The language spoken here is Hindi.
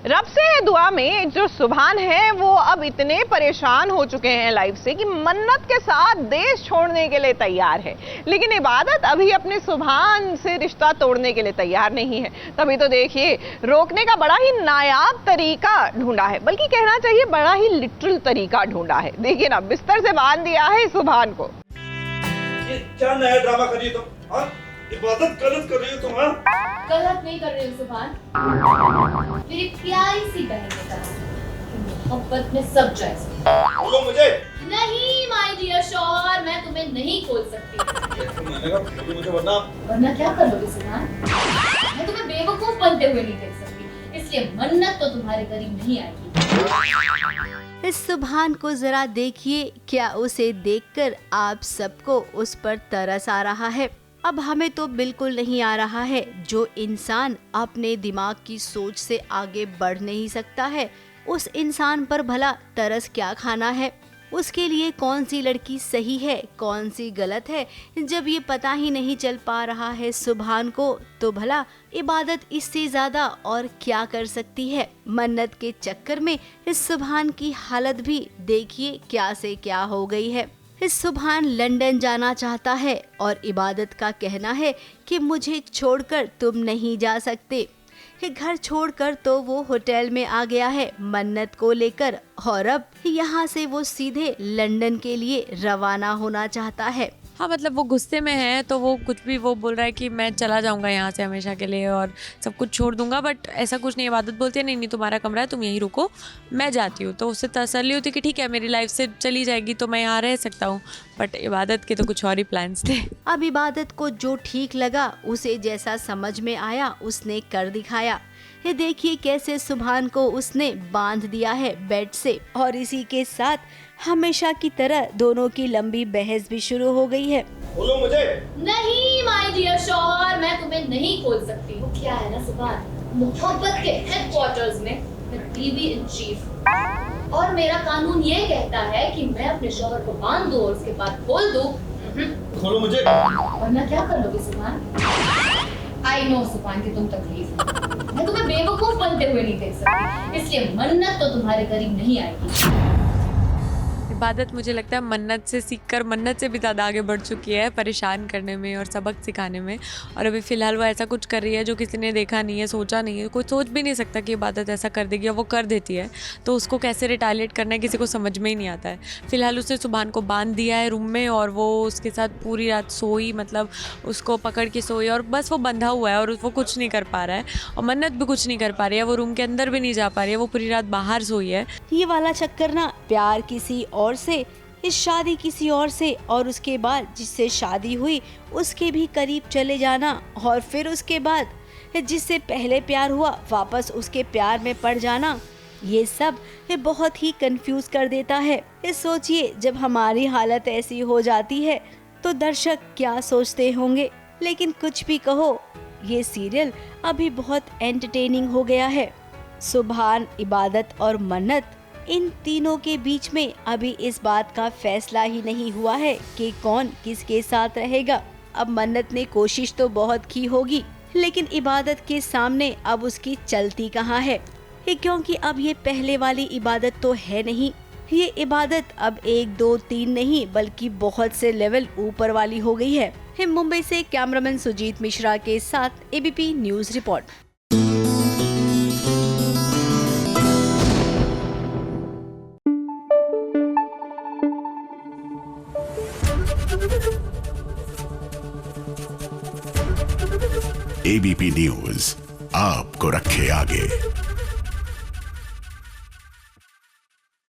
रब से है दुआ में जो सुभान है वो अब इतने परेशान हो चुके हैं लाइफ से कि मन्नत के साथ देश छोड़ने के लिए तैयार है, लेकिन इबादत अभी अपने सुभान से रिश्ता तोड़ने के लिए तैयार नहीं है। तभी तो देखिए रोकने का बड़ा ही नायाब तरीका ढूंढा है, बल्कि कहना चाहिए बड़ा ही लिटरल तरीका ढूंढा है। देखिए ना, बिस्तर से बांध दिया है सुभान को। ये क्या नया ड्रामा कर रही हो तुम? हाँ, इबादत गलत कर रही हो तुम। हाँ, गलत नहीं कर रही हूँ सुभान, मेरी प्यारी सी बहन ने कहा मोहब्बत में सब जायज है। बोलो मुझे। नहीं माय डियर शौहर, मैं तुम्हें नहीं खोल सकती। मैंने कहा बोलो मुझे, वरना क्या कर लोगे सुभान? मैं तुम्हें बेवकूफ बनते हुए नहीं देख सकती, इसलिए मन्नत तो तुम्हारे करीब नहीं आएगी। इस सुभान को जरा देखिए, क्या उसे देखकर आप सबको उस पर तरस आ रहा है? अब हमें तो बिल्कुल नहीं आ रहा है। जो इंसान अपने दिमाग की सोच से आगे बढ़ नहीं सकता है, उस इंसान पर भला तरस क्या खाना है? उसके लिए कौन सी लड़की सही है, कौन सी गलत है, जब ये पता ही नहीं चल पा रहा है सुभान को, तो भला इबादत इससे ज्यादा और क्या कर सकती है? मन्नत के चक्कर में इस सुभान की हालत भी देखिए क्या से क्या हो गई है। इस सुभान लंदन जाना चाहता है और इबादत का कहना है कि मुझे छोड़कर तुम नहीं जा सकते। घर छोड़कर तो वो होटल में आ गया है मन्नत को लेकर, और अब यहाँ से वो सीधे लंदन के लिए रवाना होना चाहता है। हाँ, मतलब वो गुस्से में है तो वो कुछ भी वो बोल रहा है कि मैं चला जाऊंगा यहाँ से हमेशा के लिए और सब कुछ छोड़ दूंगा, बट ऐसा कुछ नहीं। इबादत बोलती है नहीं तुम्हारा कमरा है, तुम यहीं रुको, मैं जाती हूँ। तो उससे तसल्ली होती कि ठीक है मेरी लाइफ से चली जाएगी तो मैं यहाँ रह सकता हूँ, बट इबादत के तो कुछ और ही प्लान्स थे। अब इबादत को जो ठीक लगा, उसे जैसा समझ में आया उसने कर दिखाया। ये देखिए कैसे सुभान को उसने बांध दिया है बेड से, और इसी के साथ हमेशा की तरह दोनों की लंबी बहस भी शुरू हो गई है। बोलो मुझे। नहीं माय डियर शौहर, मैं तुम्हें नहीं खोल सकती। वो क्या है ना सुभान, मोहब्बत के हेडक्वार्टर्स में मैं बीवी इन चीफ, और मेरा कानून ये कहता है कि मैं अपने शौहर को बांध दूं और उसके बाद खोल दूं। खोलो मुझे। वरना क्या कर लोगे सुभान? आई नो सुभान की तुम तकलीफ, मैं तुम्हें बेवकूफ बनते हुए नहीं देख सकती, इसलिए मन्नत तो तुम्हारे करीब नहीं आएगी। इबादत मुझे लगता है मन्नत से सीखकर मन्नत से भी ज़्यादा आगे बढ़ चुकी है परेशान करने में और सबक सिखाने में, और अभी फ़िलहाल वो ऐसा कुछ कर रही है जो किसी ने देखा नहीं है, सोचा नहीं है। कोई सोच भी नहीं सकता कि इबादत ऐसा कर देगी, और वो कर देती है, तो उसको कैसे रिटालिएट करना है किसी को समझ में ही नहीं आता है। फ़िलहाल उसने सुभान को बांध दिया है रूम में और वो उसके साथ पूरी रात सोई, मतलब उसको पकड़ के सोई, और बस वो बंधा हुआ है और वो कुछ नहीं कर पा रहा है, और मन्नत भी कुछ नहीं कर पा रही है। वो रूम के अंदर भी नहीं जा पा रही है, वो पूरी रात बाहर सोई है। ये वाला चक्कर ना, प्यार किसी और से, इस शादी किसी और से, और उसके बाद जिससे शादी हुई उसके भी करीब चले जाना, और फिर उसके बाद जिससे पहले प्यार हुआ वापस उसके प्यार में पड़ जाना, ये सब बहुत ही कंफ्यूज कर देता है। ये सोचिए जब हमारी हालत ऐसी हो जाती है तो दर्शक क्या सोचते होंगे। लेकिन कुछ भी कहो, ये सीरियल अभी बहुत एंटरटेनिंग हो गया है। सुभान, इबादत और मन्नत, इन तीनों के बीच में अभी इस बात का फैसला ही नहीं हुआ है कि कौन किसके साथ रहेगा। अब मन्नत ने कोशिश तो बहुत की होगी, लेकिन इबादत के सामने अब उसकी चलती कहाँ है, क्योंकि अब ये पहले वाली इबादत तो है नहीं। ये इबादत अब 1, 2, 3 नहीं बल्कि बहुत से लेवल ऊपर वाली हो गई है। मुंबई से कैमरामैन सुजीत मिश्रा के साथ ABP news report. ABP news आपको रखे आगे।